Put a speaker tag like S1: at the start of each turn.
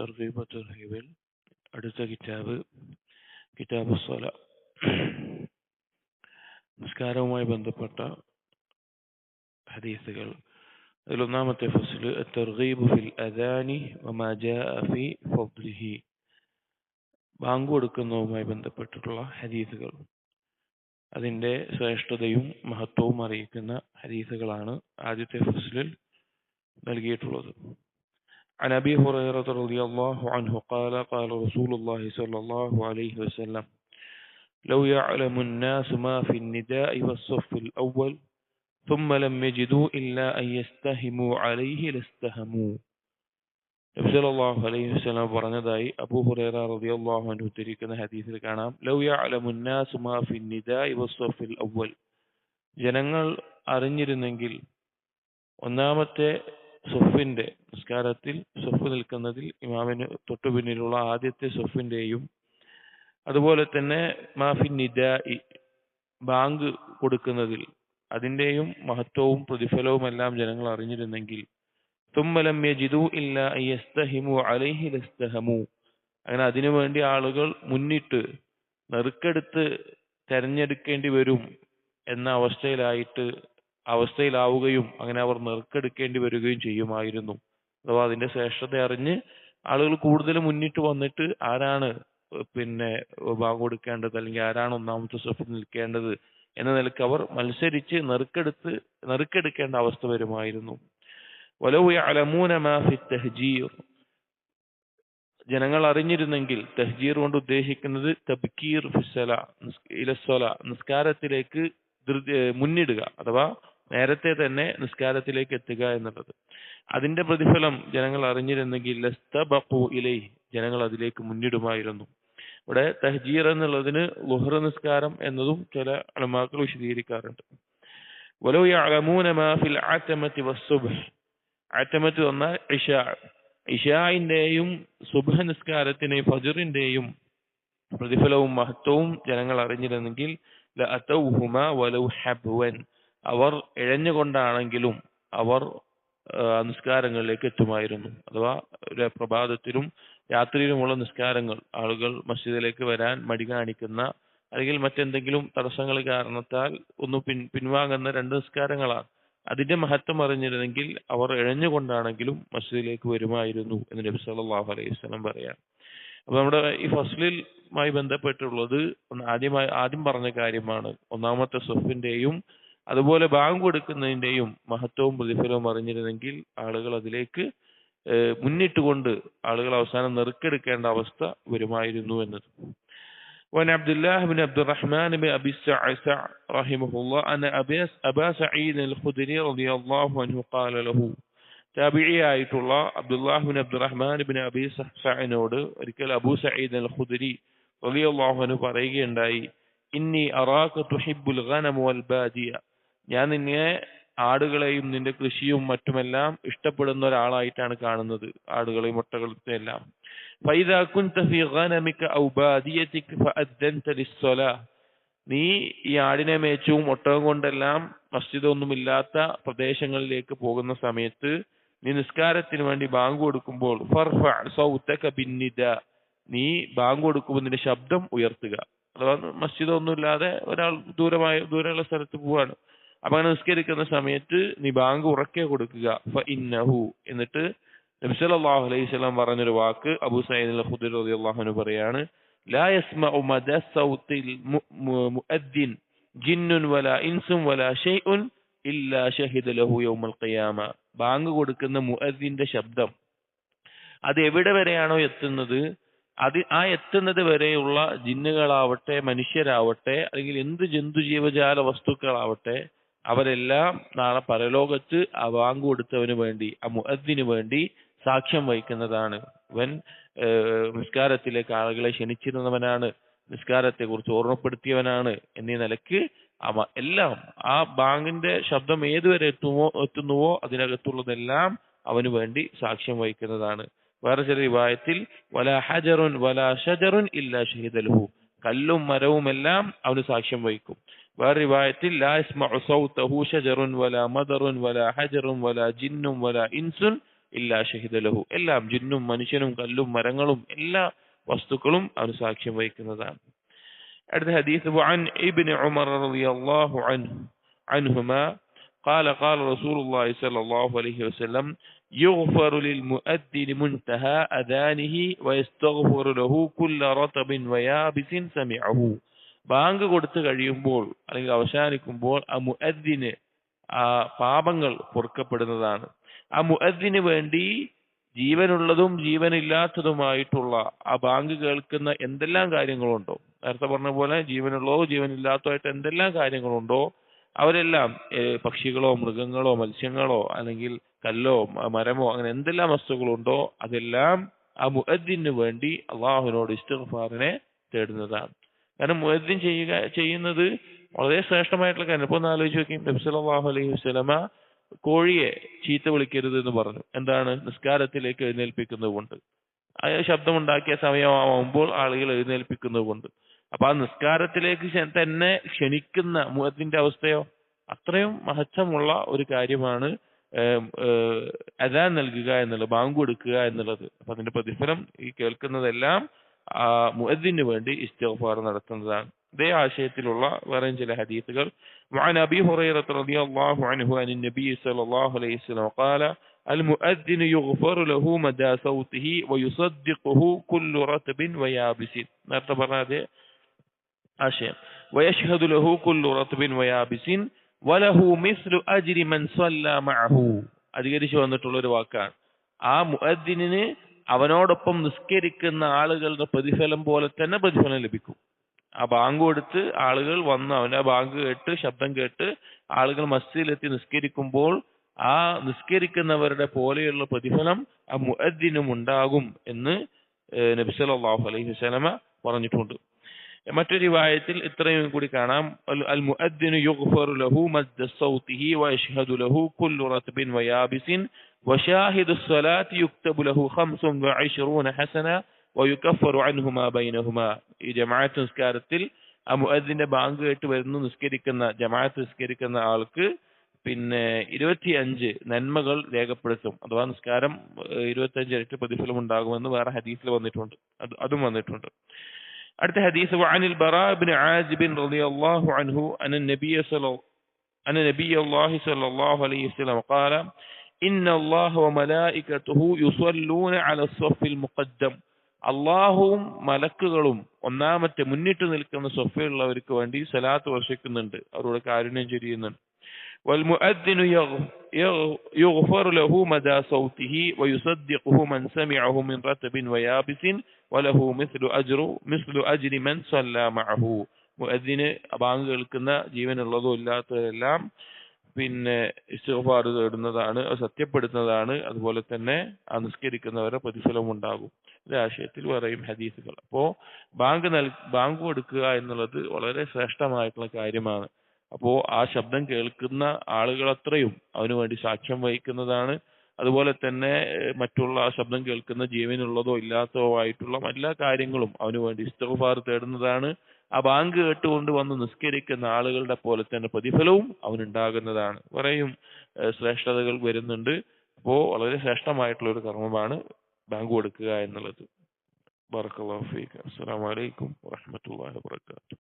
S1: തർഗീബ് തർഹീബിൽ അടുത്ത കിതാബ് കിതാബ് സ്വല, നിസ്കാരവുമായി ബന്ധപ്പെട്ട ഹദീസുകൾ. അതിലൊന്നാമത്തെ ഫസ്ല് തർഗീബ് ഫിൽ അദാനി വമാ ജാഅ ഫീ ഫദ്ലിഹി, ബാങ്ക് കൊടുക്കുന്നതുമായി ബന്ധപ്പെട്ടിട്ടുള്ള ഹദീസുകൾ, അതിൻ്റെ ശ്രേഷ്ഠതയും മഹത്വവും അറിയിക്കുന്ന ഹദീസുകളാണ് ആദ്യത്തെ ഫസ്ലിൽ നൽകിയിട്ടുള്ളത്. عن أبي هريرة رضي الله عنه قال قال رسول الله صلى الله عليه وسلم لو يعلم الناس ما في النداء والصف الأول ثم لم يجدوا إلا أن يستهموا عليه لاستهموا. നബി സല്ലല്ലാഹു അലൈഹി വസല്ലം പറഞ്ഞതായി അബൂ ഹുറൈറ റളിയല്ലാഹു അൻഹു ഉദ്ധരിക്കുന്ന ഹദീസിൽ കാണാം, ലൗ യഅലമു الناس ما في النداء والصف الأول, ജനങ്ങൾ അറിഞ്ഞിരുന്നെങ്കിൽ ഒന്നാമത്തെ സുഫിന്റെ നിസ്കാരത്തിൽ സുഫ് നിൽക്കുന്നതിൽ ഇമാമിന് തൊട്ടു പിന്നിലുള്ള ആദ്യത്തെ സുഫിന്റെയും അതുപോലെ തന്നെ മാഫി നിദാഇ ബാങ്ക് കൊടുക്കുന്നതിൽ അതിന്റെയും മഹത്വവും പ്രതിഫലവും എല്ലാം ജനങ്ങൾ അറിഞ്ഞിരുന്നെങ്കിൽ തുമ്മലം യജിദു ഇല്ല യസ്തഹിമു അലൈഹി ലസ്തഹമു, അങ്ങനെ അതിനുവേണ്ടി ആളുകൾ മുന്നിട്ട് നെറുക്കെടുത്ത് തെരഞ്ഞെടുക്കേണ്ടി വരും എന്ന അവസ്ഥയിലാവുകയും അങ്ങനെ അവർ നെറുക്കെടുക്കേണ്ടി വരികയും ചെയ്യുമായിരുന്നു. അഥവാ അതിന്റെ ശ്രേഷ്ഠത അറിഞ്ഞ് ആളുകൾ കൂടുതൽ മുന്നിട്ട് വന്നിട്ട് ആരാണ് ബാങ്ക് കൊടുക്കേണ്ടത് അല്ലെങ്കിൽ ആരാണ് ഒന്നാമത്തെ സഫിൽ നിൽക്കേണ്ടത് എന്ന നിലക്ക് അവർ മത്സരിച്ച് നെറുക്കെടുക്കേണ്ട അവസ്ഥ വരുമായിരുന്നു. വലൗ യഅലമൂന മാ ഫി തഹ്ജീർ, ജനങ്ങൾ അറിഞ്ഞിരുന്നെങ്കിൽ, തഹ്ജീർ കൊണ്ട് ഉദ്ദേശിക്കുന്നത് തബ്കീർ ഫിസ്സല ഇലസ്സല, നിസ്കാരത്തിലേക്ക് മുന്നിടുക അഥവാ നേരത്തെ തന്നെ നിസ്കാരത്തിലേക്ക് എത്തുക എന്നുള്ളത്, അതിന്റെ പ്രതിഫലം ജനങ്ങൾ അറിഞ്ഞിരുന്നെങ്കിൽ ലസ്തബഖു ഇലൈഹി, ജനങ്ങൾ അതിലേക്ക് മുന്നിടുമായിരുന്നു. ഇവിടെ തഹ്ജീർ എന്നുള്ളതിന് ളുഹ്ർ നിസ്കാരം എന്നതും ചില ഉലമാക്കൾ വിശദീകരിക്കാറുണ്ട്. വലൗ യഅലമൂന മാ ഫിൽ അതമതി വസ്സുബ്ഹ്, അതമത്ത് എന്നാൽ ഇശാഇന്റെയും സുബ്ഹ് നിസ്കാരത്തിന്റെയും ഫജ്റിന്റെയും പ്രതിഫലവും മഹത്വവും ജനങ്ങൾ അറിഞ്ഞിരുന്നെങ്കിൽ ലഅതൗഹുമാ വലൗ ഹബ്വൻ, അവർ ഇഴഞ്ഞുകൊണ്ടാണെങ്കിലും അവർ നിസ്കാരങ്ങളിലേക്ക് എത്തുമായിരുന്നു. അഥവാ പ്രഭാതത്തിലും രാത്രിയിലുമുള്ള നിസ്കാരങ്ങൾ ആളുകൾ മസ്ജിദിലേക്ക് വരാൻ മടി കാണിക്കുന്ന അല്ലെങ്കിൽ മറ്റെന്തെങ്കിലും തടസ്സങ്ങൾ കാരണത്താൽ ഒന്ന് പിൻവാങ്ങുന്ന രണ്ട് നിസ്കാരങ്ങളാണ്. അതിന്റെ മഹത്വം അറിഞ്ഞിരുന്നെങ്കിൽ അവർ ഇഴഞ്ഞുകൊണ്ടാണെങ്കിലും മസ്ജിദിലേക്ക് വരുമായിരുന്നു എന്ന് നബി സല്ലല്ലാഹു അലൈഹി വസല്ലം പറയാം. അപ്പൊ നമ്മുടെ ഈ ഫസ്ലിലുമായി ബന്ധപ്പെട്ടുള്ളത് ആദ്യം പറഞ്ഞ കാര്യമാണ്. ഒന്നാമത്തെ സഫിന്റെയും അതുപോലെ ബാങ്ക് കൊടുക്കുന്നതിന്റെയും മഹത്വവും പ്രതിഫലവും അറിഞ്ഞിരുന്നെങ്കിൽ ആളുകൾ അതിലേക്ക് മുന്നിട്ടുകൊണ്ട് ആളുകൾ അവസാനം നെറുക്കെടുക്കേണ്ട അവസ്ഥ വരുമായിരുന്നു എന്നത്. وعن عبد الله بن عبد الرحمن بن أبي السعسع رحمه الله أن أبا سعيد الخدري رضي الله عنه قال له, താബിഈയായിട്ടുള്ള Abdullah bin Abdurrahman bin Abi സഅനോട് ഒരിക്കൽ അബൂ സഈദ് അൽ ഖുദരി റളിയല്ലാഹു അൻഹു പറയുകയുണ്ടായി, ഇന്നി അറാക തുഹിബ്ബുൽ ഗനമ വൽ ബാദിയ, ഞാൻ നിന്നെ ആടുകളെയും നിന്റെ കൃഷിയും മറ്റുമെല്ലാം ഇഷ്ടപ്പെടുന്ന ഒരാളായിട്ടാണ് കാണുന്നത്, ആടുകളെയും ഒട്ടകത്തെയും എല്ലാം. ഫൈദാ കുൻത ഫീ ഗനമിക ഔ ബാദിയതിക ഫഅദ്ദൻത ലിസ്സലാ, നീ ഈ ആടിനെ മേച്ചും ഒട്ടകം കൊണ്ടെല്ലാം മസ്ജിദൊന്നുമില്ലാത്ത പ്രദേശങ്ങളിലേക്ക് പോകുന്ന സമയത്ത് നീ നിസ്കാരത്തിന് വേണ്ടി ബാങ്ക് കൊടുക്കുമ്പോൾ ഫർഫഅ സൗതക ബിന്നിദാ, നീ ബാങ്ക് കൊടുക്കുമ്പോൾ നിന്റെ ശബ്ദം ഉയർത്തുക. അഥവാ മസ്ജിദൊന്നുമില്ലാതെ ഒരാൾ ദൂരെയുള്ള സ്ഥലത്ത് പോവാണ്, അപ്പൊ അങ്ങനെ നിസ്കരിക്കുന്ന സമയത്ത് നീ ബാങ്ക് ഉറക്കെ കൊടുക്കുക. ഫഇന്നഹു, എന്നിട്ട് നബി സല്ലല്ലാഹു അലൈഹി വസല്ലം പറഞ്ഞൊരു വാക്ക് അബൂ സഈദ് അൽ ഖുദരി റളിയല്ലാഹു അൻഹു പറയാണ്, ലാ യസ്മഉ മദ സൗത്തിൽ മുഅദ്ദിൻ ജിന്നുൻ വലാ ഇൻസുൻ വലാ ഷൈഉൻ ഇല്ലാ ഷഹിദ ലഹു യൗമൽ ഖിയാമ, ബാങ്ക് കൊടുക്കുന്ന മുഅദ്ദിന്റെ ശബ്ദം അത് എവിടെ വരെയാണോ എത്തുന്നത്, ആ എത്തുന്നത് വരെയുള്ള ജിന്നുകളാവട്ടെ മനുഷ്യരാവട്ടെ അല്ലെങ്കിൽ എന്ത് ജീവജാല വസ്തുക്കളാവട്ടെ അവരെല്ലാം നാളെ പരലോകത്ത് ആ ബാങ്ക് കൊടുത്തവന് വേണ്ടി, ആ മുഅദ്ദിന് വേണ്ടി സാക്ഷ്യം വഹിക്കുന്നതാണ്. അവൻ നിസ്കാരത്തിലേക്ക് ആളുകളെ ക്ഷണിച്ചിരുന്നവനാണ്, നിസ്കാരത്തെ കുറിച്ച് ഓർമ്മപ്പെടുത്തിയവനാണ് എന്നീ നിലയ്ക്ക് എല്ലാം ആ ബാങ്കിന്റെ ശബ്ദം ഏതുവരെ എത്തുന്നുവോ അതിനകത്തുള്ളതെല്ലാം അവന് വേണ്ടി സാക്ഷ്യം വഹിക്കുന്നതാണ്. വേറെ ചില റിവായത്തിൽ വലാ ഹജറുൻ വലാ ഷജറുൻ ഇല്ലാ ഷഹിദലഹു, കല്ലും മരവും എല്ലാം അവന് സാക്ഷ്യം വഹിക്കും. വേറെ റിവായത്തിൽ ലാ യസ്മഉ സൗതഹു ഷജറുൻ വലാ മദറുൻ വലാ ഹജറുൻ വലാ ജിന്നും വലാ ഇൻസുൻ ഇല്ലാ ഷഹിദ ലഹു. എല്ലാം ജിന്നും മനുഷ്യനും കല്ലും മരങ്ങളും എല്ലാ വസ്തുക്കളും അവന് സാക്ഷ്യം വഹിക്കുന്നതാണ്. അടുത്ത ഹദീസ് വഅൻ ഇബ്നു ഉമർ റളിയല്ലാഹു അൻഹുമാ قال قال رسول الله صلى الله عليه وسلم يغفر للمؤذن منتهى أذانه ويستغفر له كل رطب ويابس سمعه. ബാങ്ക് കൊടുത്തു കഴിയുമ്പോൾ അല്ലെങ്കിൽ അവസാനിക്കുമ്പോൾ ആ മുഅദ്ദിന് ആ പാപങ്ങൾ പൊറുക്കപ്പെടുന്നതാണ്. ആ മുഅദ്ദിന് വേണ്ടി ജീവനുള്ളതും ജീവനില്ലാത്തതുമായിട്ടുള്ള ആ ബാങ്ക് കേൾക്കുന്ന എന്തെല്ലാം കാര്യങ്ങളുണ്ടോ, നേരത്തെ പറഞ്ഞ പോലെ ജീവനുള്ളതോ ജീവനില്ലാത്തതായിട്ട് എന്തെല്ലാം കാര്യങ്ങളുണ്ടോ അവരെല്ലാം പക്ഷികളോ മൃഗങ്ങളോ മത്സ്യങ്ങളോ അല്ലെങ്കിൽ കല്ലോ മരമോ അങ്ങനെ എന്തെല്ലാം വസ്തുക്കളുണ്ടോ അതെല്ലാം ആ മുഅദ്ദിന് വേണ്ടി അള്ളാഹുവിനോട് ഇസ്തിഗ്ഫാറിനെ തേടുന്നതാണ്. കാരണം മുഅദ്ദിൻ ചെയ്യുന്നത് വളരെ ശ്രേഷ്ഠമായിട്ടുള്ള കാര്യം. ഇപ്പൊ ഒന്ന് ആലോചിച്ച് നോക്കിയും നബി സല്ലല്ലാഹു അലൈഹി വസല്ലമ കോഴിയെ ചീത്ത വിളിക്കരുത് എന്ന് പറഞ്ഞു. എന്താണ്? നിസ്കാരത്തിലേക്ക് എഴുന്നേൽപ്പിക്കുന്നത് കൊണ്ട്. ശബ്ദമുണ്ടാക്കിയ സമയമാകുമ്പോൾ ആളുകൾ എഴുന്നേൽപ്പിക്കുന്നത് കൊണ്ട്. അപ്പൊ ആ നിസ്കാരത്തിലേക്ക് തന്നെ ക്ഷണിക്കുന്ന മുഅദ്ദിന്റെ അവസ്ഥയോ അത്രയും മഹത്വമുള്ള ഒരു കാര്യമാണ് അദാൻ നൽകുക എന്നുള്ളത്, ബാങ്ക് കൊടുക്കുക എന്നുള്ളത്. അപ്പൊ അതിന്റെ പ്രതിഫലം ഈ കേൾക്കുന്നതെല്ലാം മുഅദ്ദിന് വേണ്ടി ഇസ്തിഗ്ഫാർ നടത്തുന്നതാണ്. ഇതേ ആശയത്തിലുള്ള വേറെ ചില ഹദീസുകൾ وعن أبي هريرة رضي الله عنه عن النبي صلى الله عليه وسلم قال المؤذن يغفر له مدى صوته ويصدقه كل رطب ويابس. നേരത്തെ പറഞ്ഞ അതേ ആശയം. ويشهد له كل رطب ويابس وله مثل أجر من صلى معه. അധികരിച്ചു വന്നിട്ടുള്ള ഒരു വാക്കാണ്. ആ മുഅദ്ദിനിന് അവനോടൊപ്പം നിസ്കരിക്കുന്ന ആളുകളുടെ പ്രതിഫലം പോലെ തന്നെ പ്രതിഫലം ലഭിക്കും. ആ ബാങ്ക് കൊടുത്ത് ആളുകൾ വന്ന് അവന്റെ ബാങ്ക് കേട്ട് ശബ്ദം കേട്ട് ആളുകൾ മസ്ജിദിലെത്തി നിസ്കരിക്കുമ്പോൾ ആ നിസ്കരിക്കുന്നവരുടെ പോലെയുള്ള പ്രതിഫലം ആ മുഅദ്ദിനും ഉണ്ടാകും എന്ന് നബി സല്ലല്ലാഹു അലൈഹി വസല്ലമ പറഞ്ഞിട്ടുണ്ട്. മറ്റൊരു റിവായത്തിൽ ഇത്രയും കൂടി കാണാം. അൽ മുഅദ്ദിനു യുഗ്ഫറു ലഹു മദ്ദ സൗതിഹി വയശ്ഹദു ലഹു കുല്ലു റത്ബിൻ വയാബിസിൻ വശാഹിദു സ്വലാത്തി യുക്തബു ലഹു 25 ഹസന വയുകഫറു അൻഹുമാ ബൈനഹുമാ. ഈ ജമാഅത്ത് നിസ്കാരത്തിൽ ആ മുഅദ്ദിന്റെ ബാങ്ക് കേട്ട് വരുന്നു നിസ്കരിക്കുന്ന ജമാഅത്ത് നിസ്കരിക്കുന്ന ആൾക്ക് പിന്നെ 25 നന്മകൾ രേഖപ്പെടുത്തും. അഥവാ നിസ്കാരം 25 ഇരട്ടി പ്രതിഫലം ഉണ്ടാകുമെന്ന് വേറെ ഹദീസിൽ വന്നിട്ടുണ്ട്. അതും വന്നിട്ടുണ്ട്. അടുത്ത ഹദീസ് وعن البراء بن عازب رضي الله عنه أن النبي صلى الله عليه وسلم قال إن الله وملائكته يصلون على الصف المقدم. അള്ളാഹുവും മലക്കുകളും ഒന്നാമത്തെ മുന്നിട്ട് നിൽക്കുന്ന സ്വഫിലുള്ളവർക്ക് വേണ്ടി സലാത്ത് വർഷിക്കുന്നുണ്ട്, അവരോട് കാരുണ്യം ചൊരിയുന്നുണ്ട്. والمؤذن يغفر له مدى صوته ويصدقه من سمعه من رطب ويابس وله مثل أجر من صلى معه. മുഅദ്ദിന് ബാങ്ക് കേൾക്കുന്ന ജീവനുള്ളതോ ഇല്ലാത്തതെല്ലാം പിന്നെ ഇസ്തിഗ്ഫാർ തേടുന്നതാണ്, സത്യപ്പെടുത്തുന്നതാണ്. അതുപോലെ തന്നെ ആ നിസ്കരിക്കുന്നവരെ പ്രതിഫലം ഉണ്ടാകും. ഇത് ആശയത്തിൽ പറയും ഹദീസുകൾ. അപ്പോ ബാങ്ക് കൊടുക്കുക എന്നുള്ളത് വളരെ ശ്രേഷ്ഠമായിട്ടുള്ള കാര്യമാണ്. അപ്പോ ആ ശബ്ദം കേൾക്കുന്ന ആളുകളത്രയും അവന് വേണ്ടി സാക്ഷ്യം വഹിക്കുന്നതാണ്. അതുപോലെ തന്നെ മറ്റുള്ള ആ ശബ്ദം കേൾക്കുന്ന ജീവനുള്ളതോ ഇല്ലാത്തതോ ആയിട്ടുള്ള എല്ലാ കാര്യങ്ങളും അവന് വേണ്ടി ഇസ്തിഗ്ഫാർ തേടുന്നതാണ്. ആ ബാങ്ക് കേട്ടുകൊണ്ട് വന്ന് നിസ്കരിക്കുന്ന ആളുകളുടെ പോലെ തന്നെ പ്രതിഫലവും അവനുണ്ടാകുന്നതാണ്. കുറേയും ശ്രേഷ്ഠതകൾ വരുന്നുണ്ട്. അപ്പോ വളരെ ശ്രേഷ്ഠമായിട്ടുള്ള ഒരു കർമ്മമാണ് ബാങ്ക് കൊടുക്കുക എന്നുള്ളത്. ബറക്കല്ലാഹു ഫീക. അസ്സലാമു അലൈക്കും വറഹ്മത്തുള്ളാഹി വബറകാതുഹു.